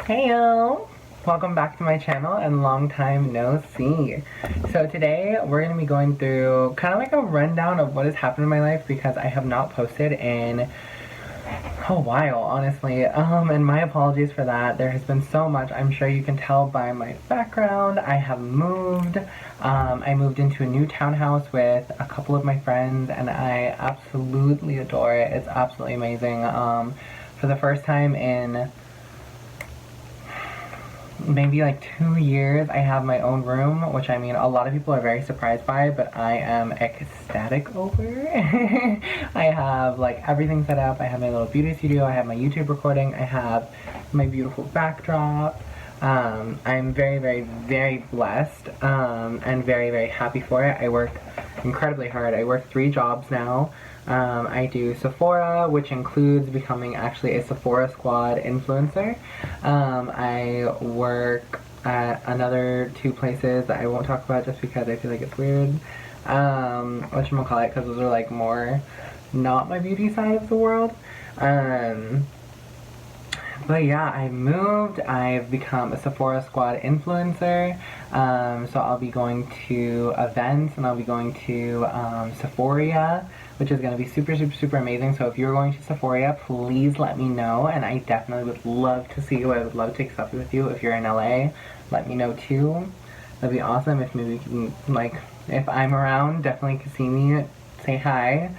Heyo! Welcome back to my channel and long time no see. So today we're going to be going through kind of like a rundown of what has happened in my life because I have not posted in a while, honestly. And my apologies for that. There has been so much. I'm sure you can tell by my background. I have moved. I moved into a new townhouse with a couple of my friends and I absolutely adore it. It's absolutely amazing. For the first time in maybe like 2 years, I have my own room, which I mean a lot of people are very surprised by, but I am ecstatic over. I have like everything set up. I have my little beauty studio, I have my YouTube recording, I have my beautiful backdrop. I'm very blessed and very happy for it. I work incredibly hard. I work 3 jobs now. I do Sephora, which includes becoming actually a Sephora Squad influencer. I work at another 2 places that I won't talk about just because I feel like it's weird. Whatchamacallit, because those are like more not my beauty side of the world. But yeah, I moved, I've become a Sephora Squad influencer, so I'll be going to events and I'll be going to Sephora, which is going to be super amazing. So if you're going to Sephora, please let me know, and I definitely would love to see you. I would love to take a selfie with you. If you're in LA, let me know too. That'd be awesome. If maybe you can, like, if I'm around, definitely can see me, say hi.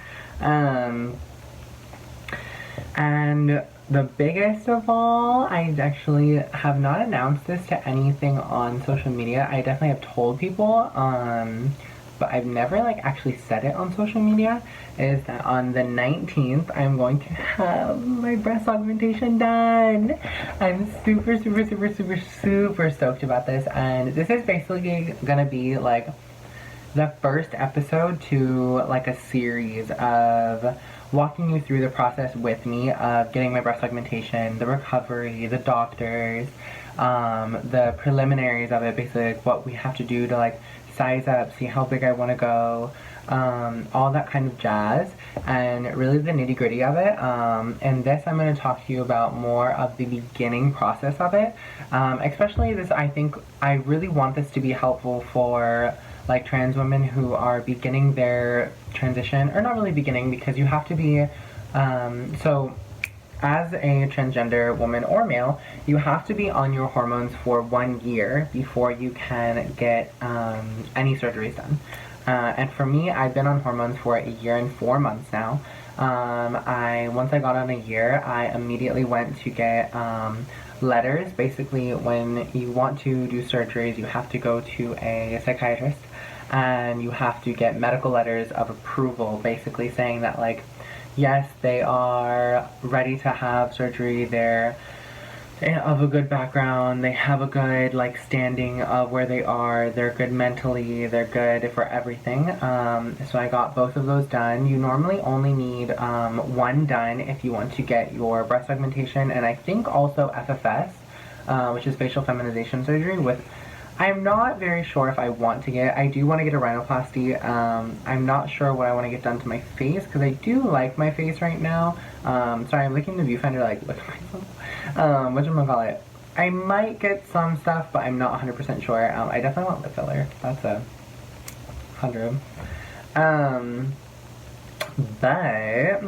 And the biggest of all, I actually have not announced this to anything on social media. I definitely have told people, but I've never like actually said it on social media, is that on the 19th, I'm going to have my breast augmentation done. I'm super stoked about this, and this is basically gonna be like the first episode to like a series of walking you through the process with me of getting my breast augmentation, the recovery, the doctors, the preliminaries of it, basically like what we have to do to like size up, see how big I want to go, all that kind of jazz, and really the nitty gritty of it. And this I'm going to talk to you about more of the beginning process of it, especially this. I think I really want this to be helpful for like trans women who are beginning their transition, or not really beginning because you have to be, so as a transgender woman or male, you have to be on your hormones for 1 year before you can get any surgeries done. And for me, I've been on hormones for 1 year and 4 months now. Once I got on 1 year, I immediately went to get letters. Basically, when you want to do surgeries, you have to go to a psychiatrist and you have to get medical letters of approval, basically saying that like, yes, they are ready to have surgery, they're of a good background, they have a good like standing of where they are, they're good mentally, they're good for everything. So I got both of those done. You normally only need 1 done if you want to get your breast augmentation, and I think also FFS, which is facial feminization surgery. With I'm not very sure if I want to get, I do want to get a rhinoplasty. I'm not sure what I want to get done to my face, because I do like my face right now. Sorry, I'm looking in the viewfinder like, look at myself. Whatchamacallit. I might get some stuff, but I'm not 100% sure. I definitely want the filler. That's a 100. But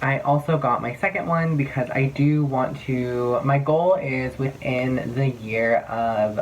I also got my second one because I do want to, my goal is within the year of,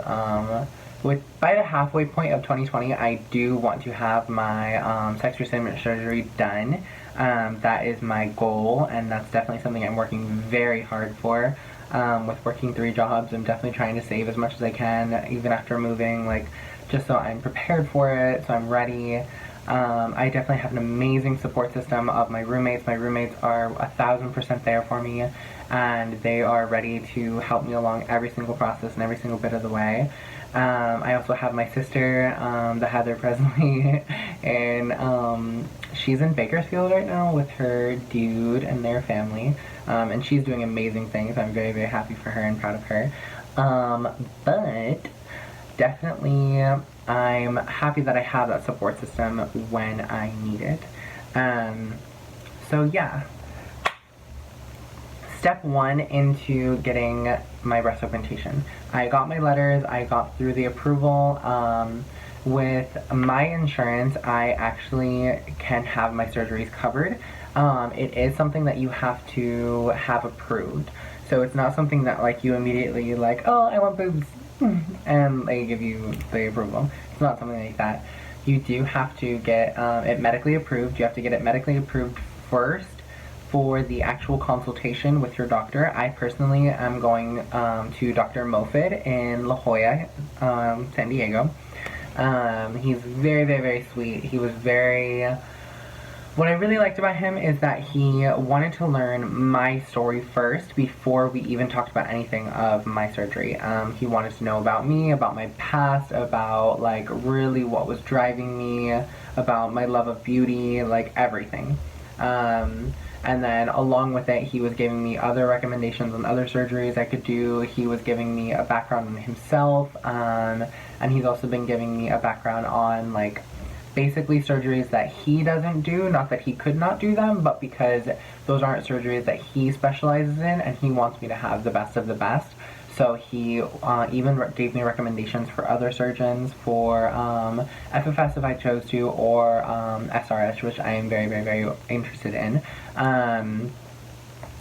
by the halfway point of 2020, I do want to have my sex reassignment surgery done. That is my goal, and that's definitely something I'm working very hard for. With working 3 jobs, I'm definitely trying to save as much as I can, even after moving, like, just so I'm prepared for it, so I'm ready. I definitely have an amazing support system of my roommates. My roommates are 1000% there for me, and they are ready to help me along every single process and every single bit of the way. I also have my sister, the Heather Presley, and she's in Bakersfield right now with her dude and their family, and she's doing amazing things. I'm very happy for her and proud of her. But definitely I'm happy that I have that support system when I need it. So yeah. step one into getting my breast augmentation. I got my letters, I got through the approval. With my insurance, I actually can have my surgeries covered. It is something that you have to have approved. So it's not something that like you immediately like, oh, I want boobs, and they give you the approval. It's not something like that. You do have to get it medically approved. You have to get it medically approved first for the actual consultation with your doctor. I personally am going to Dr. Mofid in La Jolla, San Diego. He's very, very, very sweet. He was very... What I really liked about him is that he wanted to learn my story first before we even talked about anything of my surgery. He wanted to know about me, about my past, about like really what was driving me, about my love of beauty, like everything. And then along with it, he was giving me other recommendations on other surgeries I could do. He was giving me a background on himself, and he's also been giving me a background on like basically surgeries that he doesn't do. Not that he could not do them, but because those aren't surgeries that he specializes in, and he wants me to have the best of the best. So he even gave me recommendations for other surgeons for FFS if I chose to, or SRS, which I am very, very, very interested in.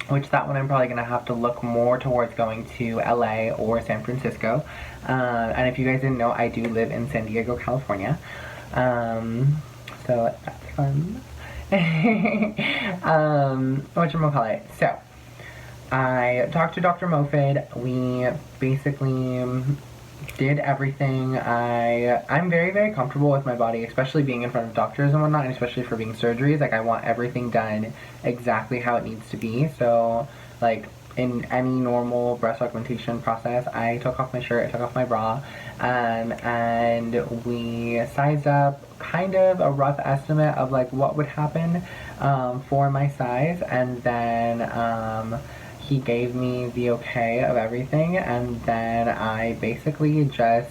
Which that one I'm probably going to have to look more towards going to LA or San Francisco. And if you guys didn't know, I do live in San Diego, California. So that's fun. Whatchamacallit. So, I talked to Dr. Mofid. We basically did everything. I'm very, very comfortable with my body, especially being in front of doctors and whatnot, and especially for being surgeries. Like, I want everything done exactly how it needs to be. So, like, in any normal breast augmentation process, I took off my shirt, I took off my bra, and we sized up kind of a rough estimate of, like, what would happen for my size, and then, he gave me the okay of everything, and then I basically just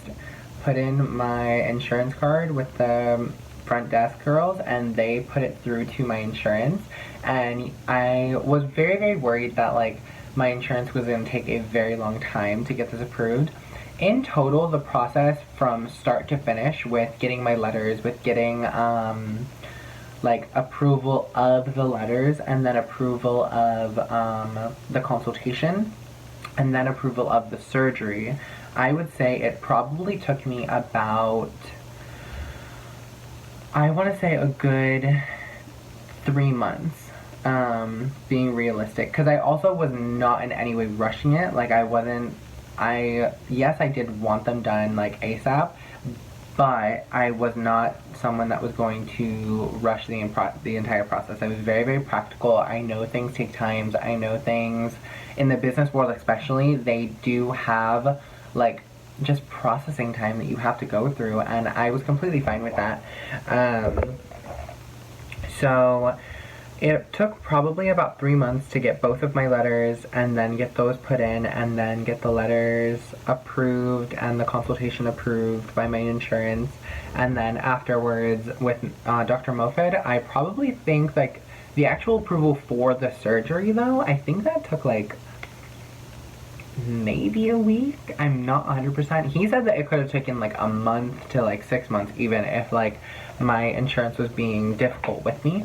put in my insurance card with the front desk girls, and they put it through to my insurance. And I was very, very worried that like my insurance was going to take a very long time to get this approved. In total, the process from start to finish with getting my letters, with getting like approval of the letters, and then approval of the consultation, and then approval of the surgery, I would say it probably took me about, I want to say a good 3 months, being realistic, because I also was not in any way rushing it. Like, yes, I did want them done like ASAP, but I was not someone that was going to rush the entire process. I was very, very practical. I know things take time. I know things, in the business world especially, they do have, like, just processing time that you have to go through, and I was completely fine with that. So it took probably about 3 months to get both of my letters, and then get those put in, and then get the letters approved and the consultation approved by my insurance. And then afterwards with Dr. Mofid, I probably think like the actual approval for the surgery though, I think that took like maybe a week. I'm not 100%. He said that it could have taken like a month to like 6 months, even if like my insurance was being difficult with me.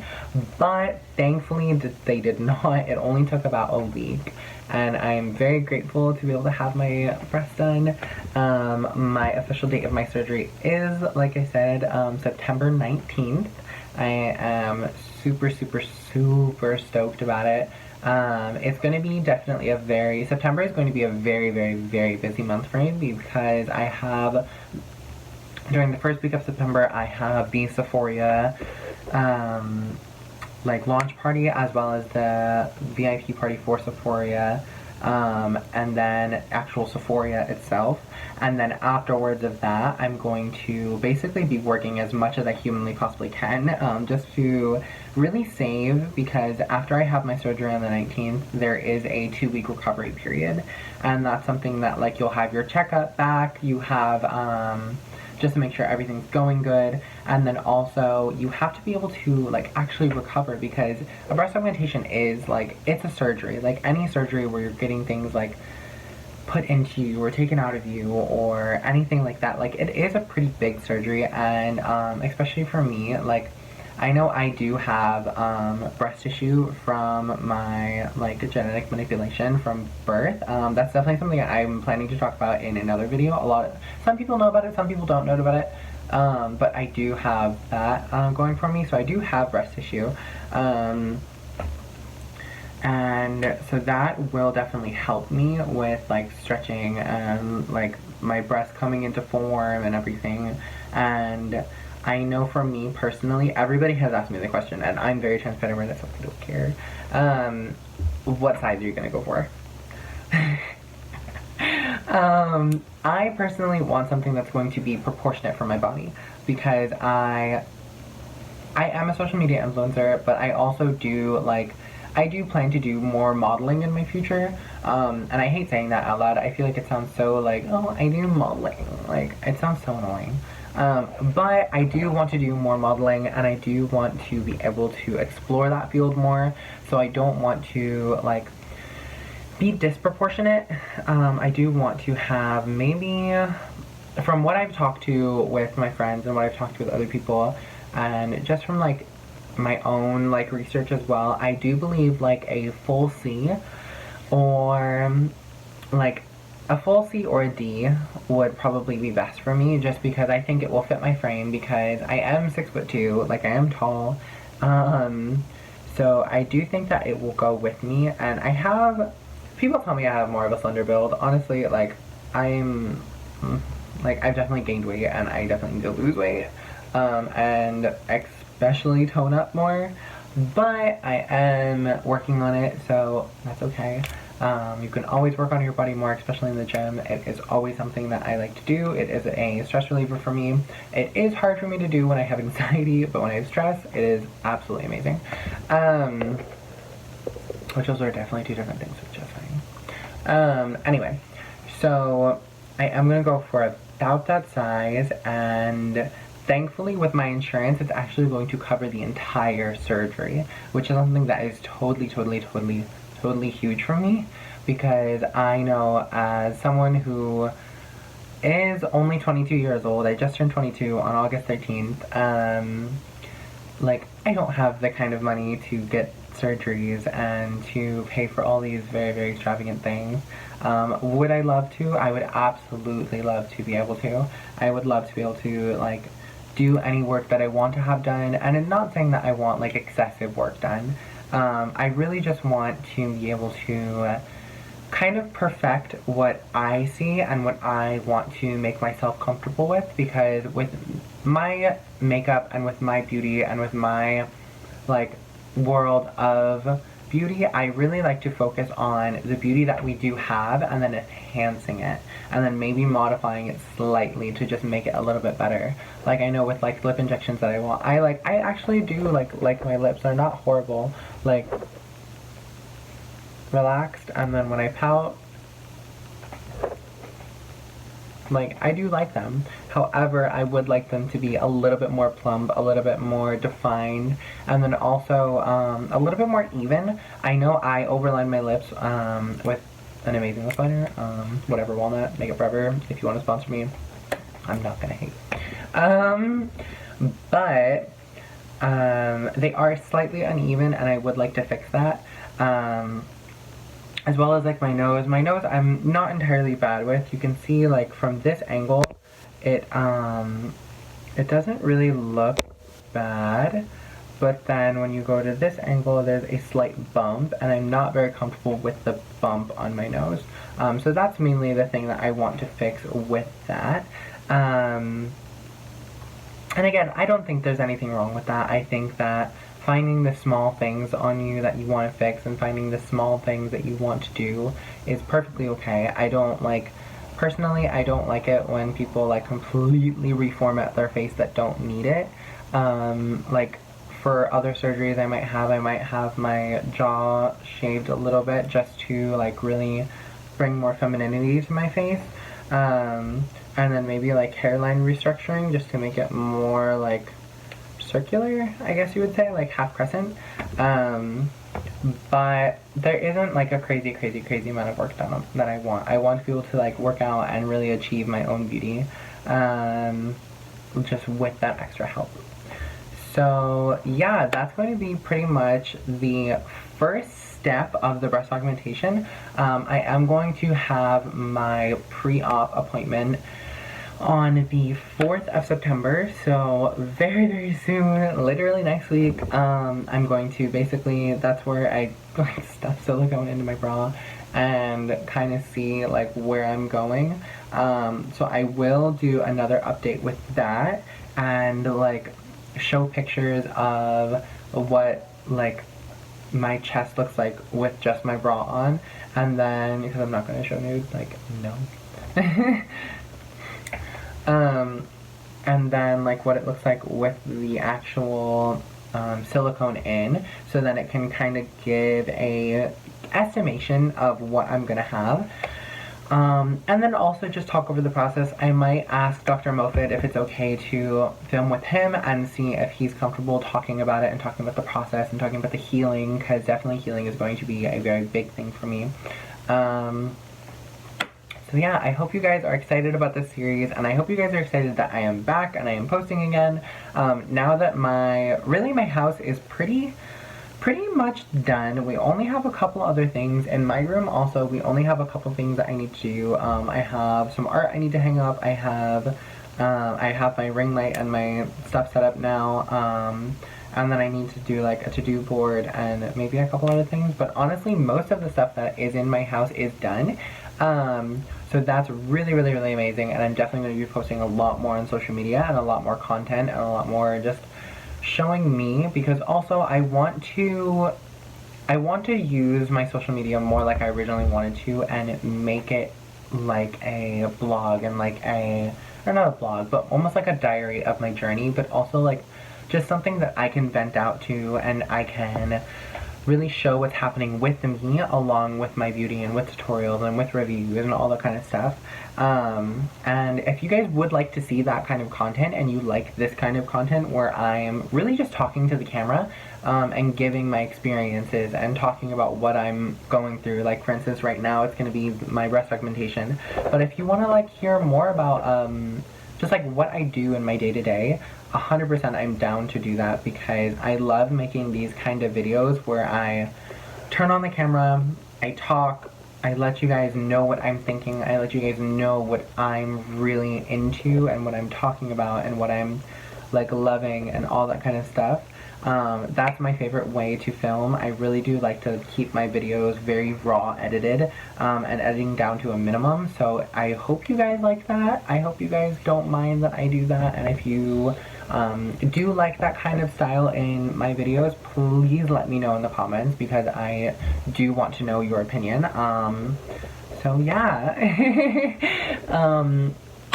But thankfully they did not. It only took about a week, and I'm very grateful to be able to have my breast done. My official date of my surgery is, like I said, September 19th. I am super, super, super stoked about it. It's going to be definitely September is going to be a very, very, very busy month for me, because I have, during the first week of September, I have the Sephora, like, launch party, as well as the VIP party for Sephora, and then actual Sephora itself. And then afterwards of that, I'm going to basically be working as much as I humanly possibly can, just to really save, because after I have my surgery on the 19th, there is a 2-week recovery period. And that's something that, like, you'll have your checkup back, you have, just to make sure everything's going good. And then also you have to be able to like actually recover, because a breast augmentation is like, it's a surgery, like any surgery where you're getting things like put into you or taken out of you or anything like that. Like, it is a pretty big surgery, and especially for me, like, I know I do have breast tissue from my like genetic manipulation from birth. That's definitely something I'm planning to talk about in another video. Some people know about it, some people don't know about it, but I do have that going for me, so I do have breast tissue. And so that will definitely help me with like stretching and like my breast coming into form and everything. And I know for me personally, everybody has asked me the question, and I'm very transparent with it, so I don't care. What size are you gonna go for? I personally want something that's going to be proportionate for my body, because I am a social media influencer, but I also do like, I do plan to do more modeling in my future, and I hate saying that out loud. I feel like it sounds so like, oh, I do modeling. Like, it sounds so annoying. But I do want to do more modeling, and I do want to be able to explore that field more, so I don't want to, like, be disproportionate. I do want to have maybe, from what I've talked to with my friends and what I've talked to with other people, and just from, like, my own like research as well, I do believe like a full C or like a full C or a D would probably be best for me, just because I think it will fit my frame, because I am 6'2", like I am tall, so I do think that it will go with me. And I have, people tell me I have more of a slender build. Honestly, like I've definitely gained weight, and I definitely need to lose weight, and especially tone up more, but I am working on it, so that's okay. You can always work on your body more, especially in the gym. It is always something that I like to do. It is a stress reliever for me. It is hard for me to do when I have anxiety, but when I have stress, it is absolutely amazing. Which those are definitely two different things, which is fine. Anyway, so I am gonna go for about that size, and thankfully with my insurance, it's actually going to cover the entire surgery, which is something that is totally huge for me, because I know as someone who is only 22 years old, I just turned 22 on August 13th, like, I don't have the kind of money to get surgeries and to pay for all these very extravagant things. Would I love to? I would absolutely love to be able to. I would love to be able to, like, do any work that I want to have done, and I'm not saying that I want like excessive work done. I really just want to be able to kind of perfect what I see and what I want to make myself comfortable with, because with my makeup and with my beauty and with my like world of beauty, I really like to focus on the beauty that we do have, and then enhancing it, and then maybe modifying it slightly to just make it a little bit better. Like, I know with like lip injections that I actually do like my lips. They're not horrible, like relaxed, and then when I pout, like, I do like them. However, I would like them to be a little bit more plump, a little bit more defined, and then also a little bit more even. I know I overline my lips with an amazing lip liner, whatever, Walnut, Make It Forever. If you want to sponsor me, I'm not gonna hate. But they are slightly uneven, and I would like to fix that. As well as like my nose. My nose I'm not entirely bad with. You can see like from this angle, it doesn't really look bad, but then when you go to this angle, there's a slight bump, and I'm not very comfortable with the bump on my nose. So that's mainly the thing that I want to fix with that. And again, I don't think there's anything wrong with that. I think that finding the small things on you that you want to fix and finding the small things that you want to do is perfectly okay. I don't like, personally, I don't like it when people like completely reformat their face that don't need it. Like for other surgeries I might have my jaw shaved a little bit just to like really bring more femininity to my face. and then maybe like hairline restructuring just to make it more like circular, I guess you would say, like half crescent. But there isn't like a crazy amount of work done that I want. I want to be able to like work out and really achieve my own beauty, just with that extra help. So yeah, that's going to be pretty much the first step of the breast augmentation. I am going to have my pre-op appointment on the 4th of September, so very soon, literally next week. I'm going to basically, that's where I like stuff silicone into my bra and kind of see like where I'm going. So I will do another update with that and like show pictures of what like my chest looks like with just my bra on, and then because I'm not going to show nude, like no. And then like what it looks like with the actual silicone in, so then it can kind of give a estimation of what I'm gonna have. And then also just talk over the process. I might ask Dr. Moffitt if it's okay to film with him and see if he's comfortable talking about it and talking about the process and talking about the healing, because definitely healing is going to be a very big thing for me. So yeah, I hope you guys are excited about this series, and I hope you guys are excited that I am back and I am posting again. Now that my house is pretty much done. We only have a couple other things. In my room also, we only have a couple things that I need to do. I have some art I need to hang up. I have my ring light and my stuff set up now. And then I need to do like a to-do board and maybe a couple other things. But honestly, most of the stuff that is in my house is done. So that's really amazing, and I'm definitely going to be posting a lot more on social media and a lot more content and a lot more just showing me, because also I want to use my social media more like I originally wanted to and make it like a blog and like or not a blog, but almost like a diary of my journey, but also like just something that I can vent out to and I can really show what's happening with me along with my beauty and with tutorials and with reviews and all that kind of stuff. And if you guys would like to see that kind of content and you like this kind of content where I'm really just talking to the camera and giving my experiences and talking about what I'm going through, like for instance right now it's going to be my breast augmentation, but if you want to like hear more about just like what I do in my day-to-day, 100% I'm down to do that, because I love making these kind of videos where I turn on the camera, I talk, I let you guys know what I'm thinking, I let you guys know what I'm really into and what I'm talking about and what I'm like loving and all that kind of stuff. That's my favorite way to film. I really do like to keep my videos very raw edited and editing down to a minimum, so I hope you guys like that. I hope you guys don't mind that I do that, and if you do like that kind of style in my videos, please let me know in the comments, because I do want to know your opinion. So yeah.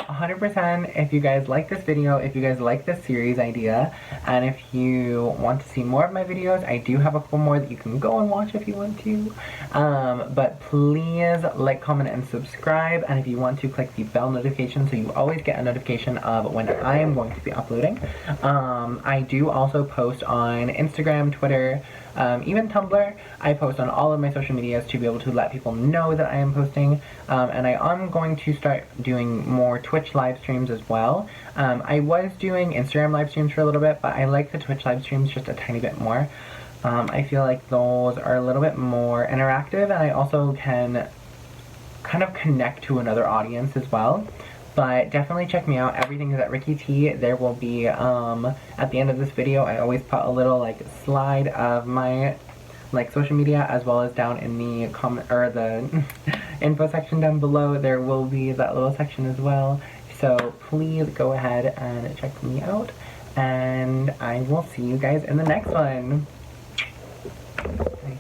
100% if you guys like this video, if you guys like this series idea, and if you want to see more of my videos, I do have a couple more that you can go and watch if you want to. But please like, comment, and subscribe, and if you want to, click the bell notification so you always get a notification of when I am going to be uploading. I do also post on Instagram, Twitter, even Tumblr. I post on all of my social medias to be able to let people know that I am posting, and I am going to start doing more Twitch live streams as well. I was doing Instagram live streams for a little bit, but I like the Twitch live streams just a tiny bit more. I feel like those are a little bit more interactive, and I also can kind of connect to another audience as well. But definitely check me out. Everything is at Rikki T. There will be, at the end of this video, I always put a little, like, slide of my, like, social media, as well as down in the comment, or the info section down below. There will be that little section as well. So please go ahead and check me out. And I will see you guys in the next one. Bye.